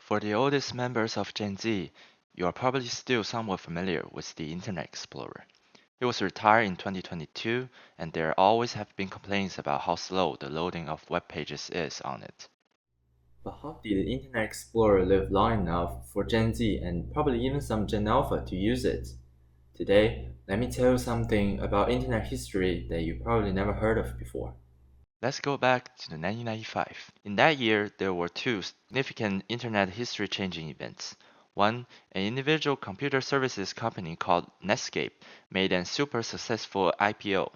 For the oldest members of Gen Z, you are probably still somewhat familiar with the Internet Explorer. It was retired in 2022, and there always have been complaints about how slow the loading of web pages is on it. But how did the Internet Explorer live long enough for Gen Z and probably even some Gen Alpha to use it? Today, let me tell you something about Internet history that you probably never heard of before. Let's go back to the 1995. In that year, there were two significant internet history-changing events. One, an individual computer services company called Netscape made a super successful IPO.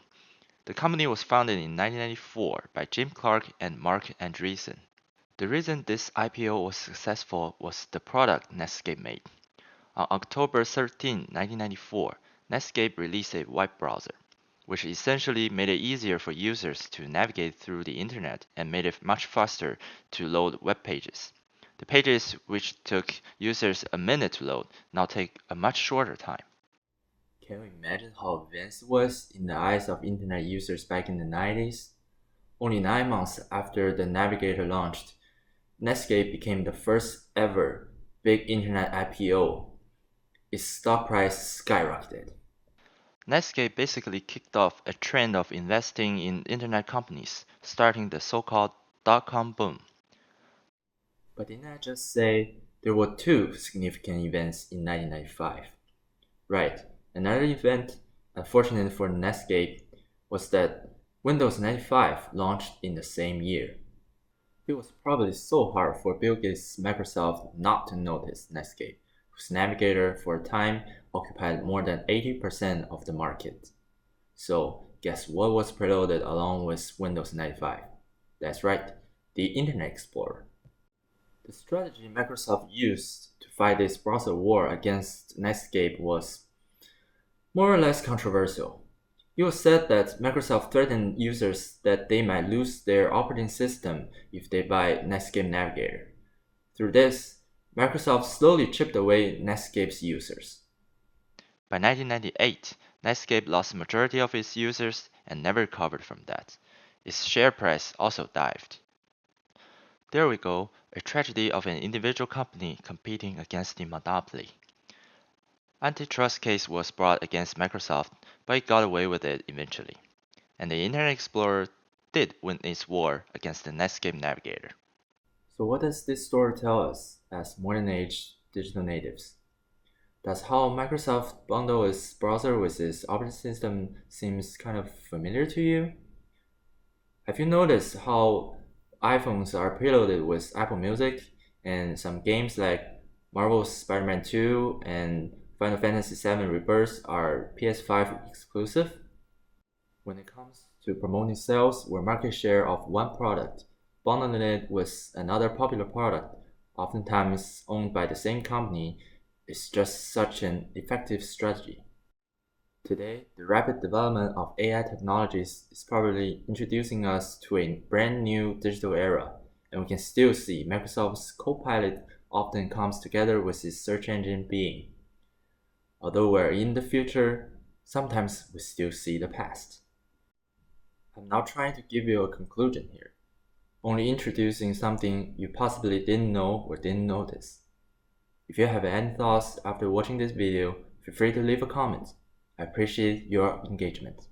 The company was founded in 1994 by Jim Clark and Mark Andreessen. The reason this IPO was successful was the product Netscape made. On October 13, 1994, Netscape released a web browser, which essentially made it easier for users to navigate through the internet and made it much faster to load web pages. The pages which took users a minute to load now take a much shorter time. Can you imagine how advanced it was in the eyes of Internet users back in the 90s? Only 9 months after the Navigator launched, Netscape became the first ever big Internet IPO. Its stock price skyrocketed. Netscape basically kicked off a trend of investing in internet companies, starting the so-called dot-com boom. But didn't I just say there were two significant events in 1995? Right, another event, unfortunate for Netscape, was that Windows 95 launched in the same year. It was probably so hard for Bill Gates' Microsoft not to notice Netscape, whose Navigator for a time occupied more than 80% of the market. So, guess what was preloaded along with Windows 95? That's right, the Internet Explorer. The strategy Microsoft used to fight this browser war against Netscape was more or less controversial. It was said that Microsoft threatened users that they might lose their operating system if they buy Netscape Navigator. Through this, Microsoft slowly chipped away Netscape's users. By 1998, Netscape lost the majority of its users and never recovered from that. Its share price also dived. There we go, a tragedy of an individual company competing against the monopoly. Antitrust case was brought against Microsoft, but it got away with it eventually. And the Internet Explorer did win its war against the Netscape Navigator. So, what does this story tell us as modern age digital natives? Does how Microsoft bundle its browser with its operating system seems kind of familiar to you? Have you noticed how iPhones are preloaded with Apple Music and some games like Marvel's Spider-Man 2 and Final Fantasy VII Rebirth are PS5 exclusive? When it comes to promoting sales or market share of one product, bundling it with another popular product, oftentimes owned by the same company, is just such an effective strategy. Today, the rapid development of AI technologies is probably introducing us to a brand new digital era, and we can still see Microsoft's Copilot often comes together with its search engine Bing. Although we're in the future, sometimes we still see the past. I'm not trying to give you a conclusion here, only introducing something you possibly didn't know or didn't notice. If you have any thoughts after watching this video, feel free to leave a comment. I appreciate your engagement.